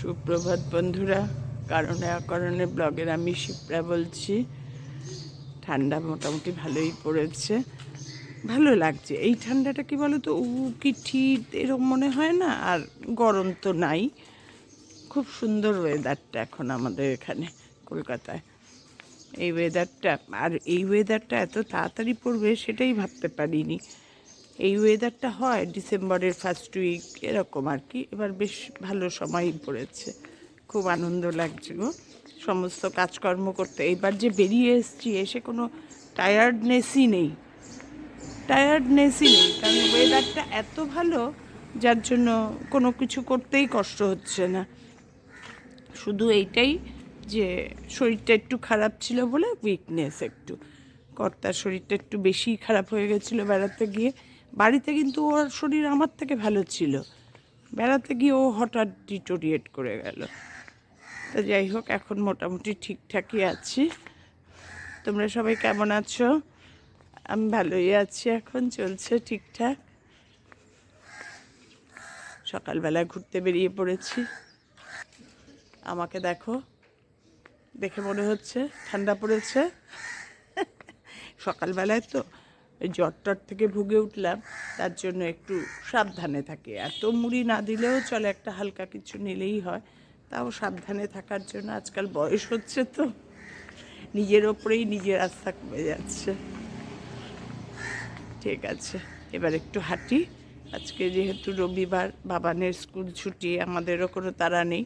সুপ্রভাত বন্ধুরা, কারণে অকারণে ব্লগের আমি শিপ্রা বলছি। ঠান্ডা মোটামুটি ভালোই পড়েছে, ভালো লাগছে। এই ঠান্ডাটা কি বলো তো, কি ঠিক এরকম মনে হয় না, আর গরম তো নাই। খুব সুন্দর ওয়েদারটা এখন আমাদের এখানে কলকাতায়। এই ওয়েদারটা, আর এই ওয়েদারটা এত তাড়াতাড়ি পড়বে সেটাই ভাবতে পারিনি। এই ওয়েদারটা হয় ডিসেম্বরের ফার্স্ট উইক এরকম আর কি। এবার বেশ ভালো সময়ই পড়েছে, খুব আনন্দ লাগছে গো সমস্ত কাজকর্ম করতে। এইবার যে বেরিয়ে এসেছি, এসে কোনো টায়ার্ডনেসই নেই, কারণ ওয়েদারটা এত ভালো, যার জন্য কোনো কিছু করতেই কষ্ট হচ্ছে না। শুধু এইটাই যে শরীরটা একটু খারাপ ছিল বলে উইকনেস একটু, কর্তার শরীরটা একটু বেশি খারাপ হয়ে গেছিলো বেড়াতে গিয়ে। বাড়িতে কিন্তু ওর শরীর আমার থেকে ভালো ছিল, বেড়াতে গিয়ে ও হঠাৎ ডিটোরিয়েট করে গেল। তো যাই হোক, এখন মোটামুটি ঠিকঠাকই আছি। তোমরা সবাই কেমন আছো? আমি ভালোই আছি, এখন চলছে ঠিকঠাক। সকালবেলায় ঘুরতে বেরিয়ে পড়েছি। আমাকে দেখো, দেখে মনে হচ্ছে ঠান্ডা পড়েছে। সকালবেলায় তো জ্বর থেকে ভুগে উঠলাম, তার জন্য একটু সাবধানে থাকি। এত মুড়ি না দিলেও চলে, একটা হালকা কিছু নিলেই হয়, তাও সাবধানে থাকার জন্য। আজকাল বয়স হচ্ছে তো, নিজের ওপরেই নিজের আস্থা কমে যাচ্ছে। ঠিক আছে, এবার একটু হাঁটি। আজকে যেহেতু রবিবার, বাবানের স্কুল ছুটি, আমাদেরও কোনো তাড়া নেই।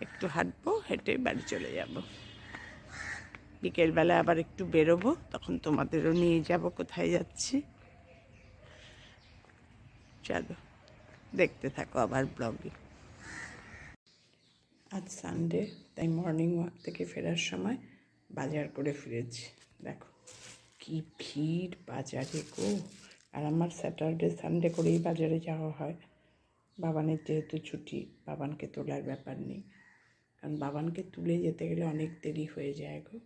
একটু হাঁটবো, হেঁটে বাড়ি চলে যাব। বিকেলবেলা আবার একটু বেরোবো, তখন তোমাদেরও নিয়ে যাব কোথায় যাচ্ছি। চলো, দেখতে থাকো আবার ব্লগে। আজ সানডে, তাই মর্নিং ওয়াক থেকে ফেরার সময় বাজার করে ফিরেছি। দেখো কি ভিড় বাজারে গো। আর আমার স্যাটারডে সানডে করেই বাজারে যাওয়া হয়। বাবানের যেহেতু ছুটি, বাবানকে তোলার ব্যাপার নেই, কারণ বাবানকে তুলে যেতে গেলে অনেক দেরি হয়ে যায় গো,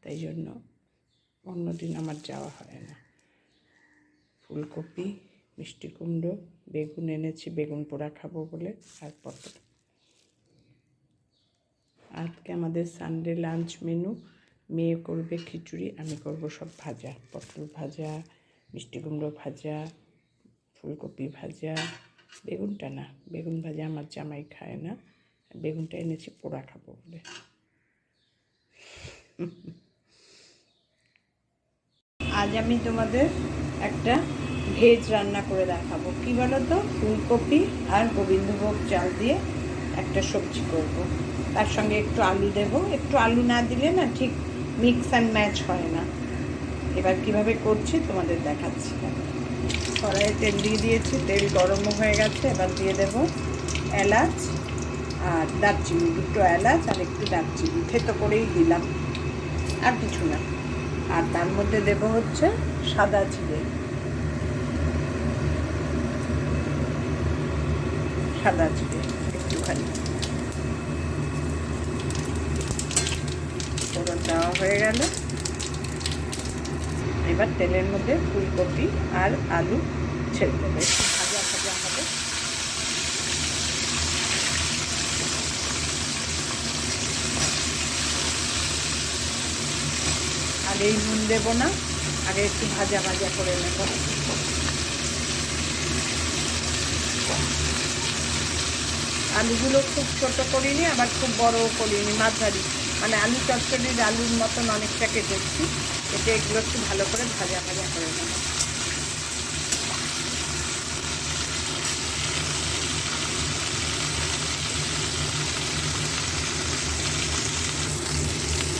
তাই জন্য অন্যদিন আমার যাওয়া হয় না। ফুলকপি, মিষ্টি কুমড়ো, বেগুন এনেছি, বেগুন পোড়া খাবো বলে, আর পটল। আজকে আমাদের সানডে লাঞ্চ মেনু, মেয়ে করবে খিচুড়ি, আমি করব সব ভাজা, পটল ভাজা, মিষ্টি কুমড়ো ভাজা, ফুলকপি ভাজা। বেগুনটা না, বেগুন ভাজা আমার জামাই খায় না, বেগুনটা এনেছি পোড়া খাবো বলে। আজ আমি তোমাদের একটা ভেজ রান্না করে দেখাবো। কী বলো তো, ফুলকপি আর গোবিন্দভোগ চাল দিয়ে একটা সবজি করব। তার সঙ্গে একটু আলু দেব, একটু আলু না দিলে না ঠিক মিক্স অ্যান্ড ম্যাচ হয় না। এবার কিভাবে করছি তোমাদের দেখাচ্ছি। কড়াইয়ে তেল দিয়ে দিয়েছি, তেল গরমও হয়ে গেছে। এবার দিয়ে দেব এলাচ আর দারচিনি, দুটো এলাচ আর একটু দারচিনি, থেতো করেই দিলাম, আর কিছু না। আর তার মধ্যে দেব হচ্ছে সাদা জিরে, একটুখানি। ফোড়ন দেওয়া হয়ে গেল। এবার তেলের মধ্যে ফুলকপি আর আলু ছেড়ে দেবে, একটু ভাজা ভাজা হবে। আর এই নুন দেবো না, আগে একটু ভাজা ভাজা করে নেব। আলুগুলো খুব ছোটো করিনি, আবার খুব বড়ও করিনি, মাঝারি, মানে আলু চচ্চড়ির আলুর মতন অনেকটা কেটেছি। এতে এগুলো একটু ভালো করে ভাজা ভাজা করে নেব।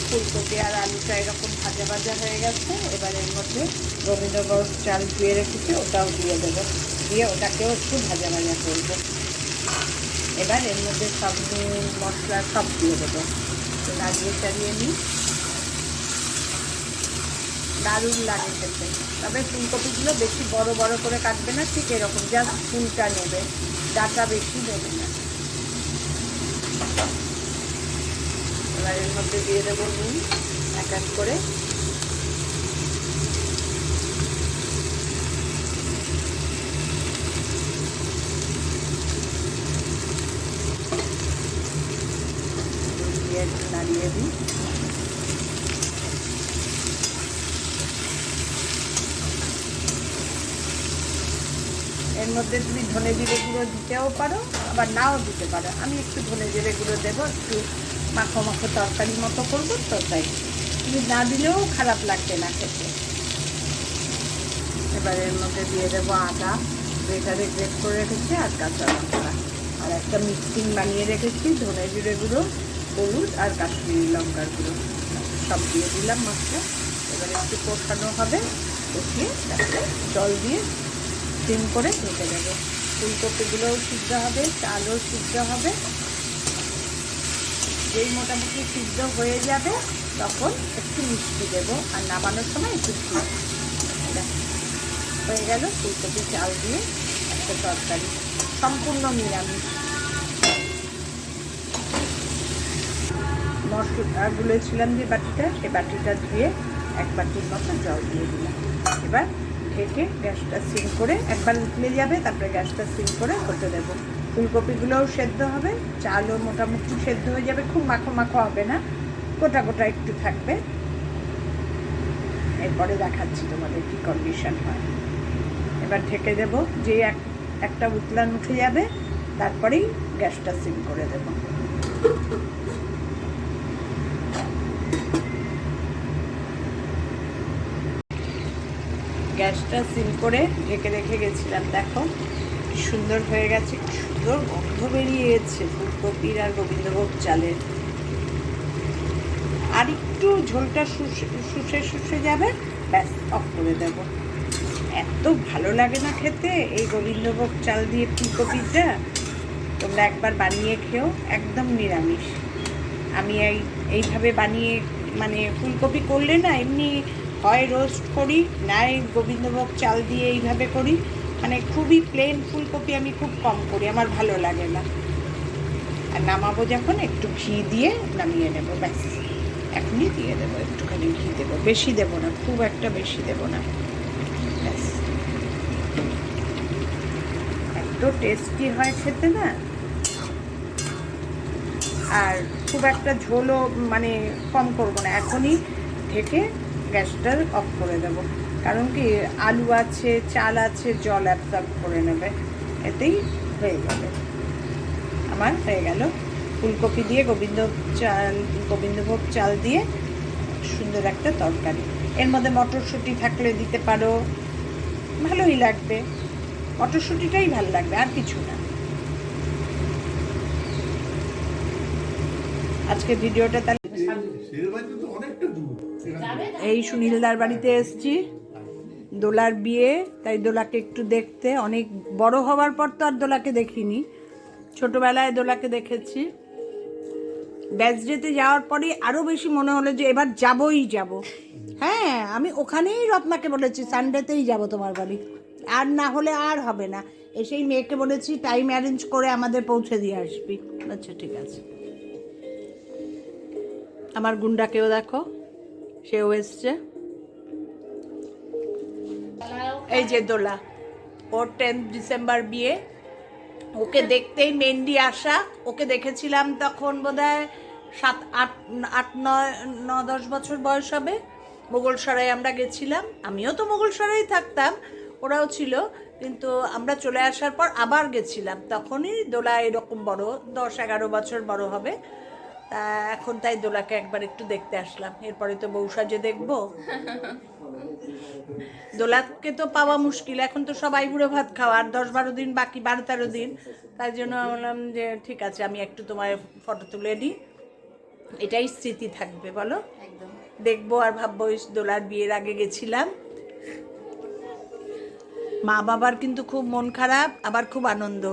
ফুলকপি আর আলুটা এরকম ভাজা ভাজা হয়ে গেছে। এবার এর মধ্যে গোবিন্দভোগ চাল ধুয়ে রেখেছি, ওটাও দিয়ে দেবো, দিয়ে ওটাকেও একটু ভাজা ভাজা করবো। এবার এর মধ্যে সব নুন মশলা সব দিয়ে দেবো, তো নাড়িয়ে চাড়িয়ে নিই। দারুণ লাগে খেতে। তবে ফুলকপিগুলো বেশি বড় বড় করে কাটবে না, ঠিক এরকম জাস্ট ফুলটা নেবে, ডাটা বেশি দেবে না। এবার এর মধ্যে দিয়ে দেবো নুন এক এক করে। দিয়ে একটু নাড়িয়ে দিই। এর মধ্যে তুমি ধনে জিরে গুঁড়ো দিতেও পারো, আবার নাও দিতে পারো। আমি একটু ধনে জিরে গুঁড়ো দেবো, একটু মাখো মাখো তরকারি মতো করবো তো, তাই তুমি না দিলেও খারাপ লাগবে না খেতে। এবার এর মধ্যে দিয়ে দেবো আদা গ্রেটারে গ্রেট করে রেখেছি, আর কাঁচা লঙ্কা, আর একটা মিক্সিং বানিয়ে রেখেছি, ধনে জিরে গুঁড়ো, হলুদ আর কাশ্মীরি লঙ্কার গুঁড়ো সব দিয়ে দিলাম মশলা। এবার একটু কষানো হবে, কষিয়ে তারপরে জল দিয়ে সিম করে ঢেকে দেবো। ফুলকপিগুলোও সিদ্ধ হবে, চালও সিদ্ধ হবে। যেই মোটামুটি সিদ্ধ হয়ে যাবে তখন একটু মিষ্টি দেবো, আর নামানোর সময় একটু হয়ে গেল ফুলকপি চাল দিয়ে একটা তরকারি, সম্পূর্ণ নিরামিষ। মশলা গুলেছিলাম যে বাটিটা, সে বাটিটা ধুয়ে 1 বাটির মতো জল দিয়ে দিলাম। এবার ঢেকে গ্যাসটা সিম করে, একবার উঠলে যাবে, তারপরে গ্যাসটা সিম করে হতে দেবো। ফুলকপিগুলোও সেদ্ধ হবে, চালও মোটামুটি সেদ্ধ হয়ে যাবে, খুব মাখো মাখো হবে না, গোটা গোটা একটু থাকবে। এরপরে দেখাচ্ছি তোমাদের কী কন্ডিশন হয়। এবার ঢেকে দেব, যে একটা উতলান উঠে যাবে তারপরেই গ্যাসটা সিম করে দেব। গ্যাসটা সিম করে ঢেকে রেখে গেছিলাম, দেখো কি সুন্দর হয়ে গেছে, কি সুন্দর গন্ধ বেরিয়ে গেছে ফুলকপির আর গোবিন্দভোগ চালের। আর একটু ঝোলটা শুষে শুষে যাবে, ব্যাস অফ করে দেব। এত ভালো লাগে না খেতে এই গোবিন্দভোগ চাল দিয়ে ফুলকপিটা, তোমরা একবার বানিয়ে খেও, একদম নিরামিষ। আমি এইভাবে বানিয়ে, মানে ফুলকপি করলে না এমনি হয় রোস্ট করি, না গোবিন্দভোগ চাল দিয়ে এইভাবে করি, মানে খুবই প্লেন ফুলকপি আমি খুব কম করি, আমার ভালো লাগে না। আর নামাবো যখন একটু ঘি দিয়ে নামিয়ে নেবো, ব্যাস। এখনই দিয়ে দেবো, একটুখানি ঘি দেবো, বেশি দেবো না, খুব একটা বেশি দেবো না, ব্যাস। এত টেস্টি হয় খেতে না, আর খুব একটা ঝোলও মানে কম করবো না। এখনই ঢেকে গ্যাসটা অফ করে দেবো, কারণ কি আলু আছে, চাল আছে, জল অ্যাবজর্ব করে নেবে, এতেই হয়ে যাবে। আমার হয়ে গেল ফুলকপি দিয়ে গোবিন্দভোগ চাল দিয়ে সুন্দর একটা তরকারি। এর মধ্যে মটরশুঁটি থাকলে দিতে পারো, ভালোই লাগবে, মটরশুঁটিটাই ভালো লাগবে, আর কিছু না। আজকে ভিডিওটা তাহলে এই সুনীলদার বাড়িতে এসেছি, দোলার বিয়ে, তাই দোলাকে একটু দেখতে, অনেক বড় হওয়ার পর তো আর দোলাকে দেখিনি, ছোটবেলায় দোলাকে দেখেছি। ব্যাসডেতে যাওয়ার পরেই আরও বেশি মনে হলো যে এবার যাবই যাব। হ্যাঁ, আমি ওখানেই রত্নাকে বলেছি সানডেতেই যাব তোমার বাড়ি, আর না হলে আর হবে না। এসেই মেয়েকে বলেছি টাইম অ্যারেঞ্জ করে আমাদের পৌঁছে দিয়ে আসবি। আচ্ছা ঠিক আছে। আমার গুন্ডাকেও দেখো, সেও এসছে। এই যে দোলা, ওর 10 ডিসেম্বর বিয়ে, ওকে দেখতেই মেহেন্দি আসা। ওকে দেখেছিলাম তখন বোধহয় 7, 8, 9, 10 বছর বয়স হবে। মোগলসরাই আমরা গেছিলাম, আমিও তো মোগলসরাই থাকতাম, ওরাও ছিল, কিন্তু আমরা চলে আসার পর আবার গেছিলাম, তখনই দোলা এরকম বড়, 10-11 বছর বড় হবে। তা এখন তাই দোলাকে একবার একটু দেখতে আসলাম, এরপরে তো বউ সাজে দেখবো। দোলাকে তো পাওয়া মুশকিল, এখন তো সবাই বুড়ো ভাত খাওয়া, আর 10-12 দিন বাকি, 12-13 দিন। তাই জন্য বললাম যে ঠিক আছে, আমি একটু তোমার ফটো তুলে নিই, এটাই স্মৃতি থাকবে, বলো। দেখবো আর ভাববো দোলার বিয়ের আগে গেছিলাম। মা বাবার কিন্তু খুব মন খারাপ, আবার খুব আনন্দ।